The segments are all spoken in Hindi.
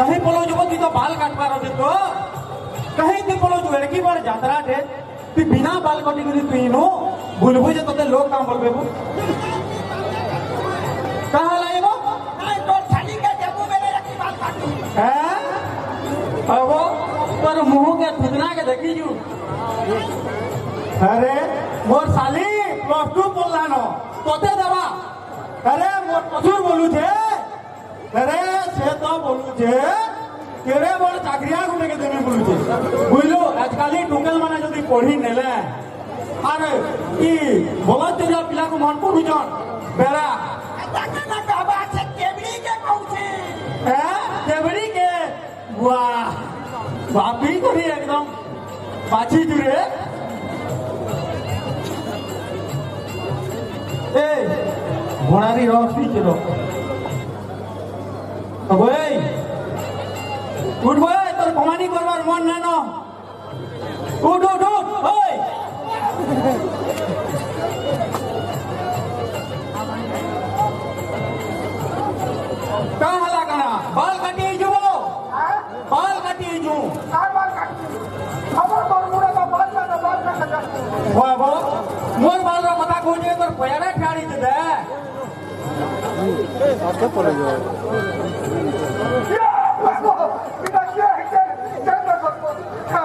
कहीं बोलो जो तू तो बाल काटवार होते तो कहीं तू बोलो जो लड़की बड़ यात्रा थे तू बिना बाल कटी करी तू इनो भूलबू जे तोते लोग काम बोलबे वो कहां लाएगो नहीं तो छली के देबू मेरे रखी बाल काटू हैं अब तोर मुंह के थुदना के देखी जू अरे मोर साली प्लस 2 पढ़ला न तोते देबा अरे मोर कसूर बोलू छे अरे से तो बोलू छे केरे बड़ चाकरिया गुने के देने बोलू छे बुझलो आजकल टुकेल माने जदी पढ़ी नेले अरे ई बोला तेरा पिला को मन पड़ू जन बेरा ताका ना कहबा छे केबड़ी के कहू छे केबड़ी के वाह बापी करी एकदम बाची जुरे ए घोड़ारी रस पी चलो अब ए उठ भाई तोर कमानी करवार मन ना न उठ उठ उठ ओए का हला कना बाल काटी जुबो बाल काटी जू बाल काटी खबर तोर मुरे का बाल काटा ओए बो मोर बाल रो कथा कोजे तोर पयाडा ठाड़ी दे आते पड़े जो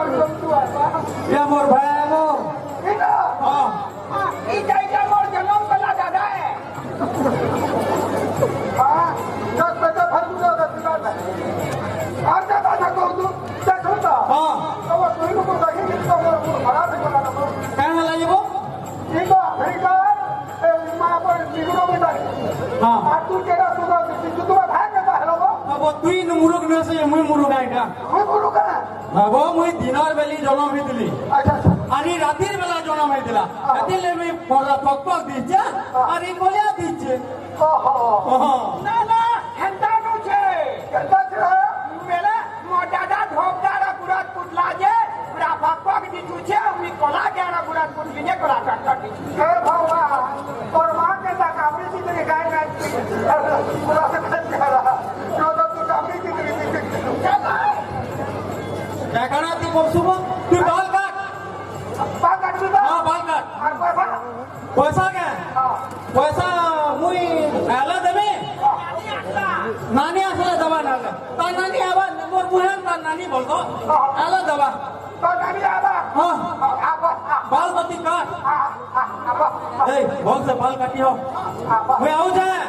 ये मोर भाई है वो हां ई जाइजा मोर जन्म कला दादा है हां जब बेटा भरदू का दुकान है आज का दादा को तू देखो तो हां तो वो तू को देखी कि तो मोर बड़ा से बना दो का हला जेबो ठीक है अफ्रीका मां पर निगरो में दाई हां आ तू केड़ा सुगा तू तो भाग के हेलो अब तुई न मुरुग न से मुई मुरुग आइटा मैं बोलू का अब मुई दिनर बेली जन्म हितली अच्छा आणि रातिर बेला जन्म हितला एतिले मी पक पक दिचे आणि कोल्या दिचे ओहो ना ना हेंता नो छे हेंता छे मेले मोटादा धोपदारा गुरात पुटला जे पूरा पक दिचू छे मी कोला गेरा गुरात पुटली जे कोला काट हे भौवा और मां के ता काबरी की तेरे गाय गाय पूरा से खत करा जो तो तू काबरी की तेरे क्या करना ती सुबह तू बाल काट भी हां बाल काट और पैसा पैसा क्या हां पैसा मुई आला देबे नानी असला दवा नाले ता नानी आवा मोर बुहेन ता नानी बोलतो आला दवा तो नानी आबा हां आबा बाल बत्ती काट आबा ए बहुत से बाल काटी हो मैं आऊ जाए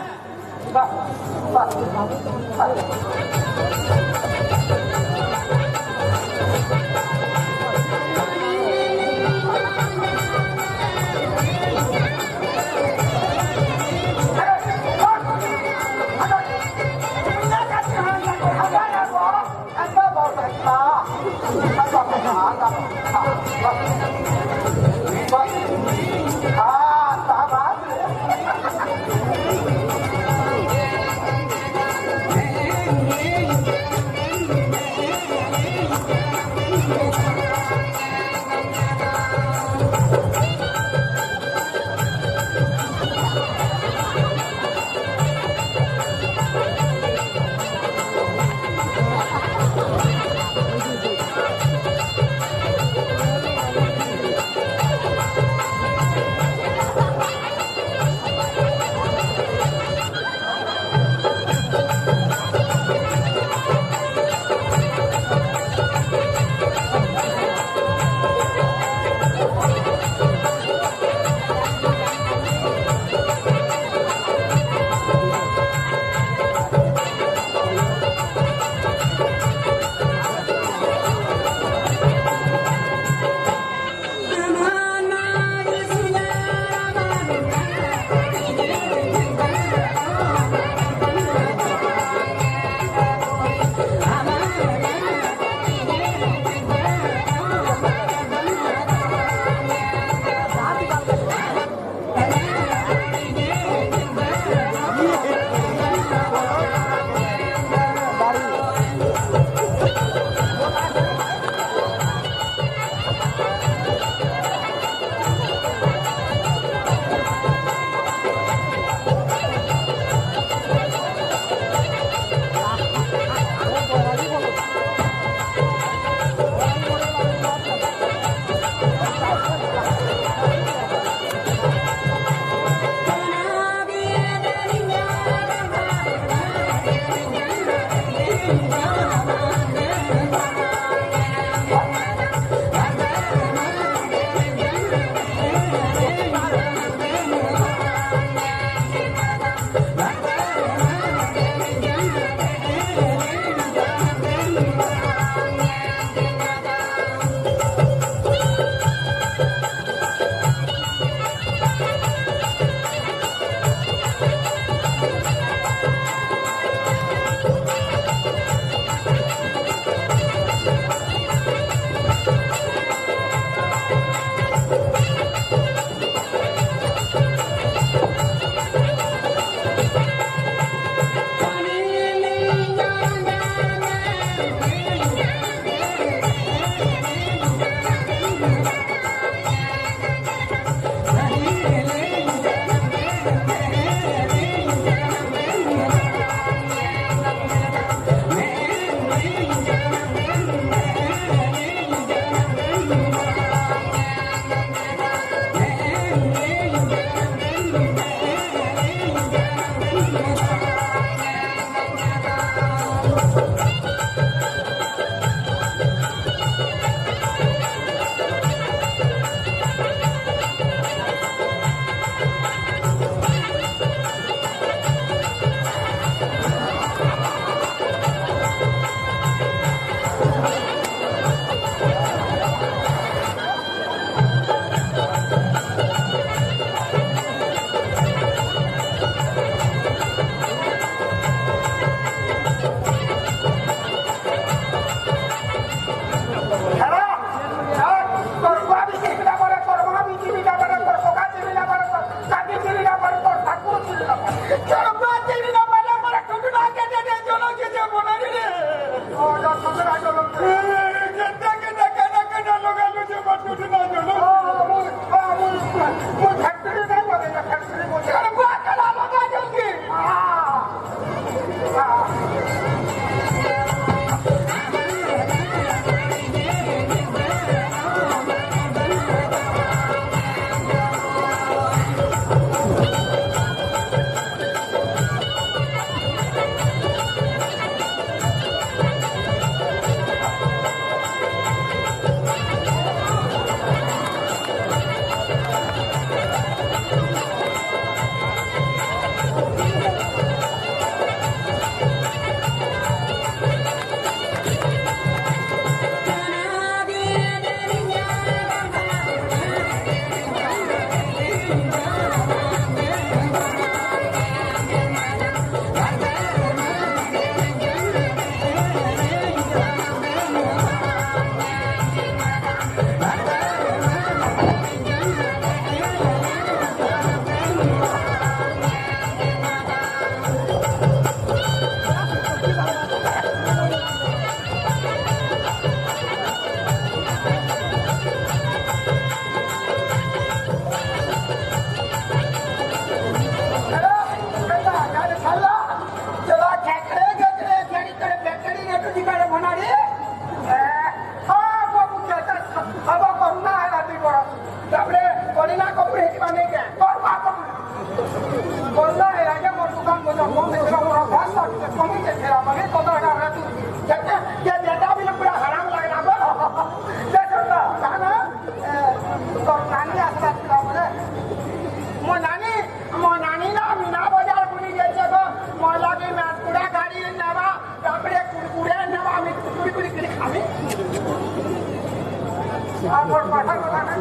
আমার কথা কথা নাই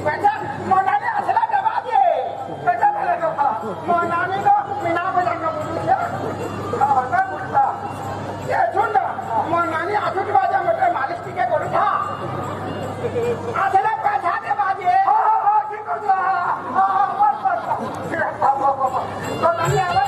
বেটা মনানি আসলে দেবা দিয়ে বেটা বলে কথা মনানি তো বিনা বলে না বুঝিয়া না বুঝতা এ শুন না মনানি আসুক বাজে মতে মালিশ টিকে করু থা আসলে পয়সা দেবা দিয়ে হ্যাঁ ঠিক কথা হ্যাঁ বস বস তো নানি আবার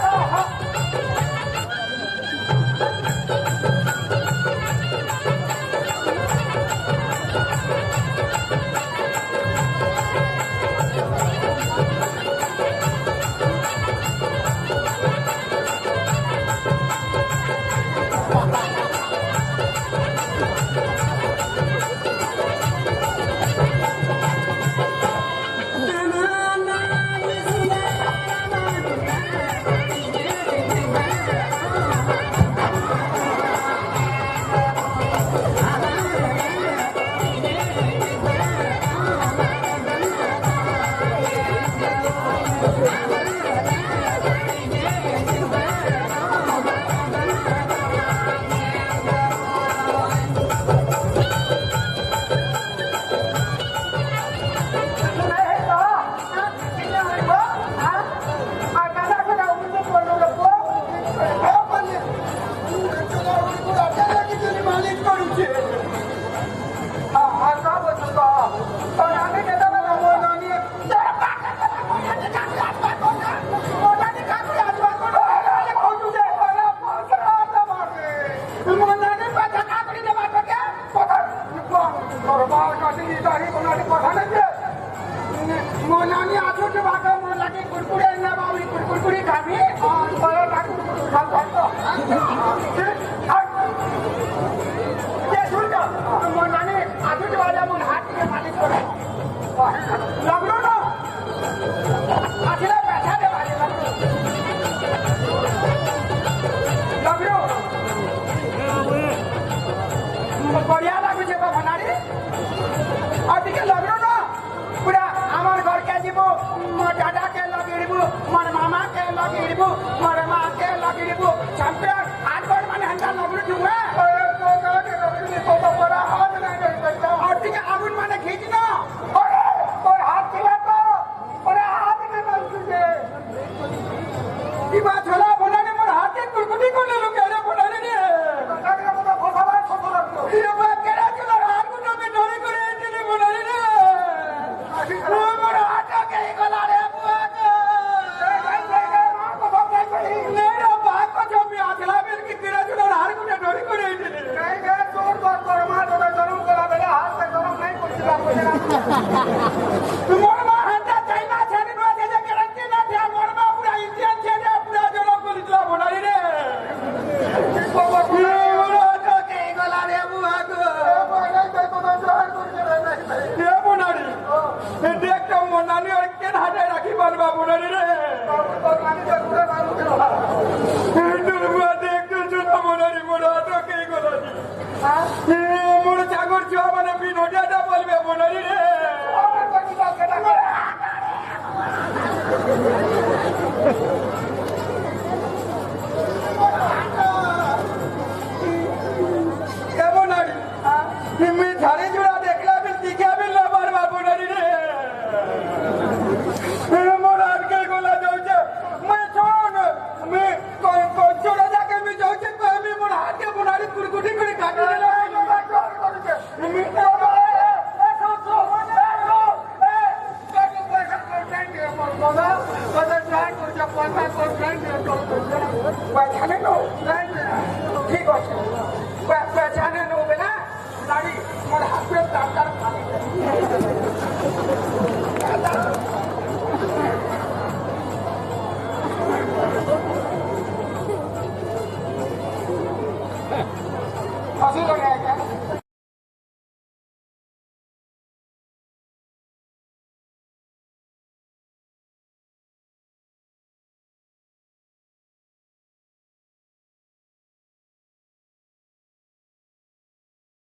मोनानी आजू के भागा मोना की कुरकुरे ना बावली कुरकुरी खावी और बड़ा काकू खाओ खाओ ये सुन का मोनानी आजू के भागा मोन हाथ के मालिक करो लगलो ना आखिर पैसा दे वाले लगलो बढ़िया लागू छे बनारी और दिखे लगलो ना पूरा আমার ঘর কে দিব মোর দাদা কে লগি দিব মোর মামা কে লগি দিব মোর মা কে লগি দিব চ্যাম্পিয়ন আট বার মানে হন্ডা লগি দিব আরে তো কাকে লগি দিব তো বড় হাত নাই কইতা আর দিকে আগুন মানে খিচ না আরে তোর হাত দিলা তো ওরে হাত কে বলছিস কি বাত হলো বনানে মোর হাতে কুলকুটি করলে লোকে আরে বনানে রে কাকে কথা ফসাবার কথা লাগলো এই বাত কেরা ছিল আর কোন মে ডরে করে এনে বনানে রে ঠিক আছে